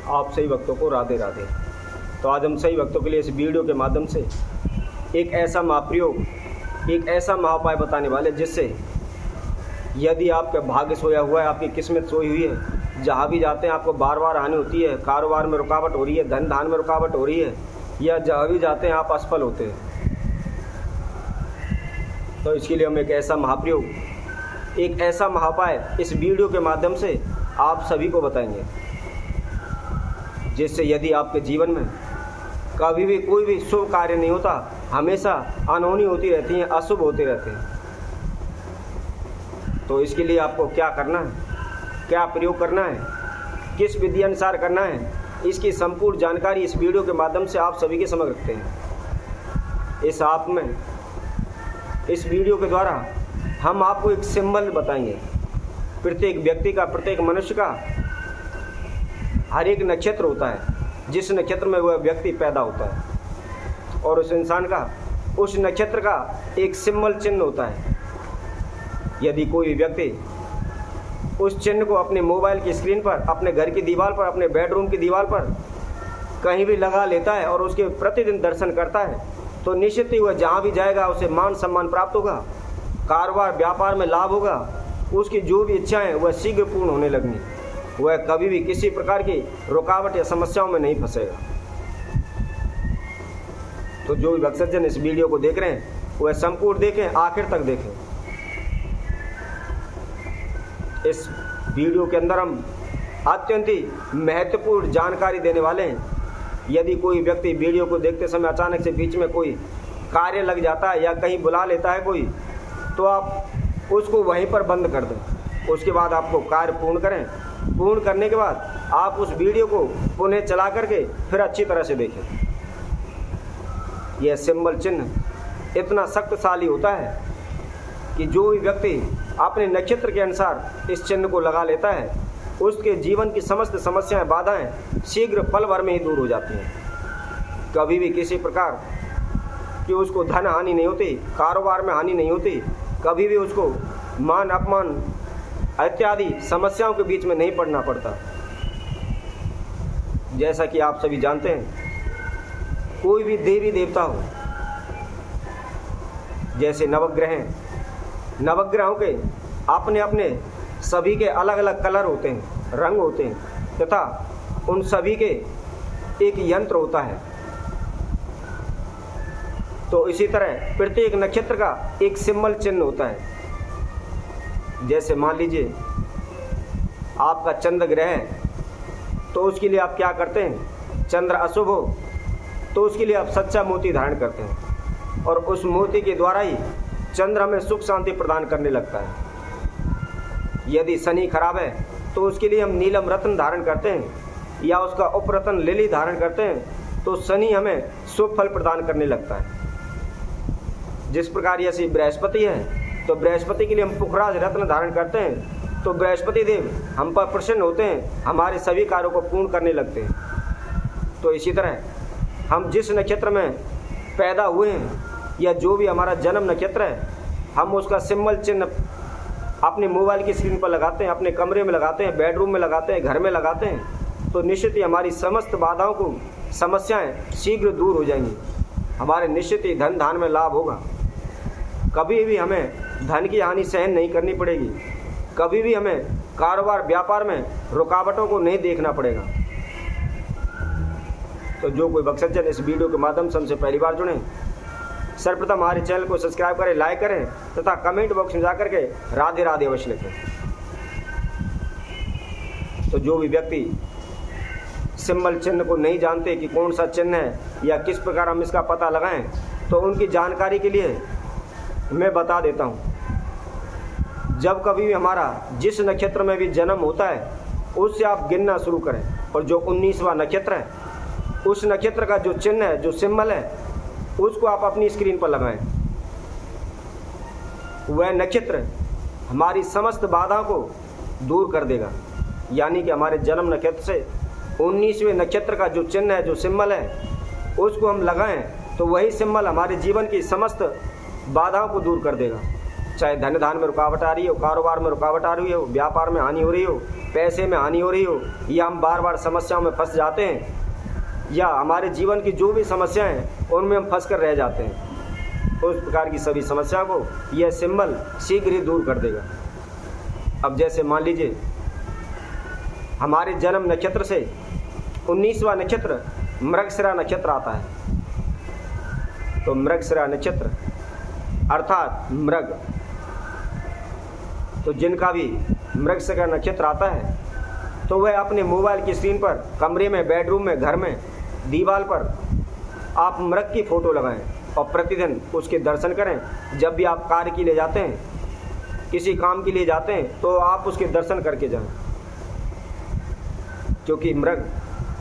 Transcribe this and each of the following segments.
आप सही भक्तों को राधे राधे। तो आज हम सही भक्तों के लिए इस वीडियो के माध्यम से एक ऐसा महाप्रयोग, एक ऐसा महाउपाय बताने वाले जिससे यदि आपका भाग्य सोया हुआ है, आपकी किस्मत सोई हुई है, जहाँ भी जाते हैं आपको बार बार हानि होती है, कारोबार में रुकावट हो रही है, धन धान में रुकावट हो रही है, या जहाँ भी जाते हैं आप असफल होते हैं, तो इसके लिए हम एक ऐसा महाप्रयोग, एक ऐसा महाउपाय इस वीडियो के माध्यम से आप सभी को बताएंगे, जिससे यदि आपके जीवन में कभी भी कोई भी शुभ कार्य नहीं होता, हमेशा अनहोनी होती रहती हैं, अशुभ होते रहते हैं, तो इसके लिए आपको क्या करना है, क्या प्रयोग करना है, किस विधि अनुसार करना है, इसकी संपूर्ण जानकारी इस वीडियो के माध्यम से आप सभी के समक्ष रखते हैं। इस वीडियो के द्वारा हम आपको एक सिंबल बताएंगे। प्रत्येक व्यक्ति का, प्रत्येक मनुष्य का हर एक नक्षत्र होता है, जिस नक्षत्र में वह व्यक्ति पैदा होता है, और उस इंसान का, उस नक्षत्र का एक सिंबल चिन्ह होता है। यदि कोई व्यक्ति उस चिन्ह को अपने मोबाइल की स्क्रीन पर, अपने घर की दीवार पर, अपने बेडरूम की दीवार पर कहीं भी लगा लेता है और उसके प्रतिदिन दर्शन करता है, तो निश्चित ही वह जहाँ भी जाएगा उसे मान सम्मान प्राप्त होगा, कारोबार व्यापार में लाभ होगा, उसकी जो भी इच्छाएं वह शीघ्र पूर्ण होने लगनी, वह कभी भी किसी प्रकार की रुकावट या समस्याओं में नहीं फंसेगा। तो जो भी भक्तजन इस वीडियो को देख रहे हैं वह संपूर्ण देखें, आखिर तक देखें। इस वीडियो के अंदर हम अत्यंत ही महत्वपूर्ण जानकारी देने वाले हैं। यदि कोई व्यक्ति वीडियो को देखते समय अचानक से बीच में कोई कार्य लग जाता है या कहीं बुला लेता है कोई, तो आप उसको वहीं पर बंद कर दें। उसके बाद आपको कार्य पूर्ण करें। पूर्ण करने के बाद आप उस वीडियो को पुनः चला करके फिर अच्छी तरह से देखें। यह सिंबल चिन्ह इतना शक्तिशाली होता है कि जो भी व्यक्ति अपने नक्षत्र के अनुसार इस चिन्ह को लगा लेता है, उसके जीवन की समस्त समस्याएं, बाधाएं शीघ्र पल भर में ही दूर हो जाती हैं। कभी भी किसी प्रकार कि उसको धन हानि नहीं होती, कारोबार में हानि नहीं होती, कभी भी उसको मान अपमान इत्यादि समस्याओं के बीच में नहीं पड़ना पड़ता। जैसा कि आप सभी जानते हैं, कोई भी देवी देवता हो, जैसे नवग्रह हैं, नवग्रहों के अपने अपने सभी के अलग अलग कलर होते हैं, रंग होते हैं, तथा उन सभी के एक यंत्र होता है। तो इसी तरह प्रत्येक नक्षत्र का एक सिंबल चिन्ह होता है। जैसे मान लीजिए आपका चंद्र ग्रह है, तो उसके लिए आप क्या करते हैं, चंद्र अशुभ हो तो उसके लिए आप सच्चा मोती धारण करते हैं, और उस मोती के द्वारा ही चंद्र हमें सुख शांति प्रदान करने लगता है। यदि शनि खराब है तो उसके लिए हम नीलम रत्न धारण करते हैं, या उसका उपरत्न लिली धारण करते हैं, तो शनि हमें शुभ फल प्रदान करने लगता है। जिस प्रकार यदि बृहस्पति है तो बृहस्पति के लिए हम पुखराज रत्न धारण करते हैं, तो बृहस्पति देव हम पर प्रसन्न होते हैं, हमारे सभी कार्यों को पूर्ण करने लगते हैं। तो इसी तरह हम जिस नक्षत्र में पैदा हुए हैं, या जो भी हमारा जन्म नक्षत्र है, हम उसका सिंबल चिन्ह अपने मोबाइल की स्क्रीन पर लगाते हैं, अपने कमरे में लगाते हैं, बेडरूम में लगाते हैं, घर में लगाते हैं, तो निश्चित ही हमारी समस्त बाधाओं को, समस्याएं शीघ्र दूर हो जाएंगी। हमारे निश्चित ही धन धान में लाभ होगा। कभी भी हमें धन की हानि सहन नहीं करनी पड़ेगी। कभी भी हमें कारोबार व्यापार में रुकावटों को नहीं देखना पड़ेगा। तो जो कोई भक्तजन इस वीडियो के माध्यम से हमसे पहली बार जुड़े, सर्वप्रथम हमारे चैनल को सब्सक्राइब करें, लाइक करें, तथा कमेंट बॉक्स में जाकर के राधे राधे अवश्य लिखें। तो जो भी व्यक्ति सिंबल चिन्ह को नहीं जानते कि कौन सा चिन्ह है या किस प्रकार हम इसका पता लगाएं, तो उनकी जानकारी के लिए मैं बता देता हूं। जब कभी भी हमारा जिस नक्षत्र में भी जन्म होता है, उससे आप गिनना शुरू करें, और जो 19वां नक्षत्र है, उस नक्षत्र का जो चिन्ह है, जो सिंबल है, उसको आप अपनी स्क्रीन पर लगाएं। वह नक्षत्र हमारी समस्त बाधाओं को दूर कर देगा। यानी कि हमारे जन्म नक्षत्र से 19वें नक्षत्र का जो चिन्ह है, जो सिंबल है, उसको हम लगाएं, तो वही सिंबल हमारे जीवन की समस्त बाधाओं को दूर कर देगा। चाहे धन धान में रुकावट आ रही हो, कारोबार में रुकावट आ रही हो, व्यापार में हानि हो रही हो, पैसे में हानि हो रही हो, या हम बार बार समस्याओं में फंस जाते हैं, या हमारे जीवन की जो भी समस्याएं हैं उनमें हम फंस कर रह जाते हैं, उस प्रकार की सभी समस्या को यह सिंबल शीघ्र ही दूर कर देगा। अब जैसे मान लीजिए हमारे जन्म नक्षत्र से 19वां नक्षत्र मृगशिरा नक्षत्र आता है, तो मृगशिरा नक्षत्र अर्थात मृग, तो जिनका भी मृगशिरा नक्षत्र आता है तो वह अपने मोबाइल की स्क्रीन पर, कमरे में, बेडरूम में, घर में, दीवार पर आप मृग की फ़ोटो लगाएं और प्रतिदिन उसके दर्शन करें। जब भी आप कार्य के लिए जाते हैं, किसी काम के लिए जाते हैं, तो आप उसके दर्शन करके जाएं, क्योंकि मृग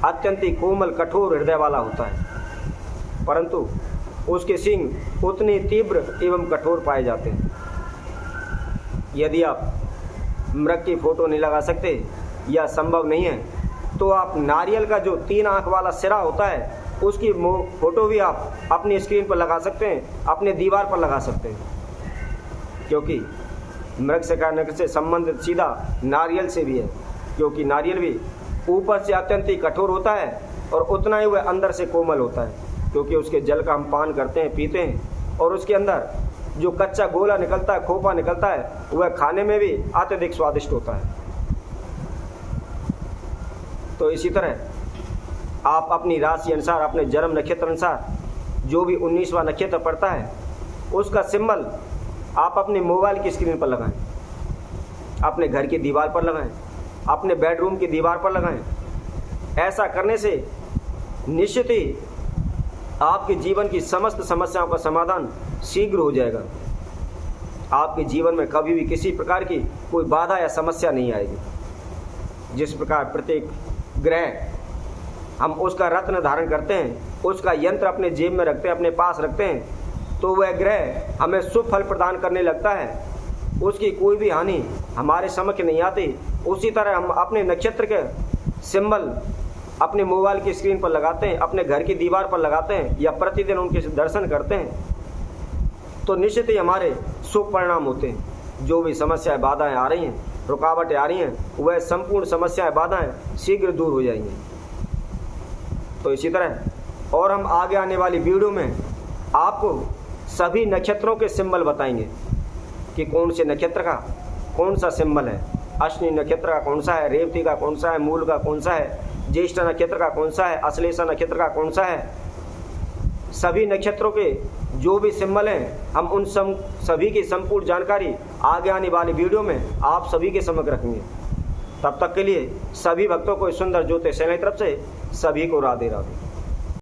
अत्यंत ही कोमल कठोर हृदय वाला होता है, परंतु उसके सींग उतने तीव्र एवं कठोर पाए जाते हैं। यदि आप मृग की फ़ोटो नहीं लगा सकते या संभव नहीं है, तो आप नारियल का जो 3 आँख वाला सिरा होता है उसकी फ़ोटो भी आप अपनी स्क्रीन पर लगा सकते हैं, अपने दीवार पर लगा सकते हैं, क्योंकि मृगशिरा नक्षत्र से संबंधित सीधा नारियल से भी है, क्योंकि नारियल भी ऊपर से अत्यंत ही कठोर होता है और उतना ही वह अंदर से कोमल होता है, क्योंकि उसके जल का हम पान करते हैं, पीते हैं, और उसके अंदर जो कच्चा गोला निकलता है, खोपा निकलता है, वह खाने में भी अत्यधिक स्वादिष्ट होता है। तो इसी तरह आप अपनी राशि अनुसार, अपने जन्म नक्षत्र अनुसार जो भी 19वां नक्षत्र पड़ता है उसका सिंबल आप अपने मोबाइल की स्क्रीन पर लगाएं, अपने घर की दीवार पर लगाएं, अपने बेडरूम की दीवार पर लगाएं। ऐसा करने से निश्चित ही आपके जीवन की समस्त समस्याओं का समाधान शीघ्र हो जाएगा। आपके जीवन में कभी भी किसी प्रकार की कोई बाधा या समस्या नहीं आएगी। जिस प्रकार प्रत्येक ग्रह हम उसका रत्न धारण करते हैं, उसका यंत्र अपने जेब में रखते हैं, अपने पास रखते हैं, तो वह ग्रह हमें शुभ फल प्रदान करने लगता है, उसकी कोई भी हानि हमारे समक्ष नहीं आती। उसी तरह हम अपने नक्षत्र के सिंबल अपने मोबाइल की स्क्रीन पर लगाते हैं, अपने घर की दीवार पर लगाते हैं, या प्रतिदिन उनके दर्शन करते हैं, तो निश्चित ही हमारे शुभ परिणाम होते हैं। जो भी समस्याएं, बाधाएं आ रही हैं, रुकावटें आ रही हैं, वह संपूर्ण समस्याएं, बाधाएं शीघ्र दूर हो जाएंगी। तो इसी तरह और हम आगे आने वाली वीडियो में आपको सभी नक्षत्रों के सिंबल बताएंगे कि कौन से नक्षत्र का कौन सा सिंबल है, अश्विनी नक्षत्र का कौन सा है, रेवती का कौन सा है, मूल का कौन सा है, ज्येष्ठ नक्षत्र का कौन सा है, अश्लेषा नक्षत्र का कौन सा है। सभी नक्षत्रों के जो भी सिंबल हैं, हम उन सभी की संपूर्ण जानकारी आगे आने वाली वीडियो में आप सभी के समक्ष रखेंगे। तब तक के लिए सभी भक्तों को सुंदर ज्योतिष चैनल की तरफ से सभी को राधे राधे।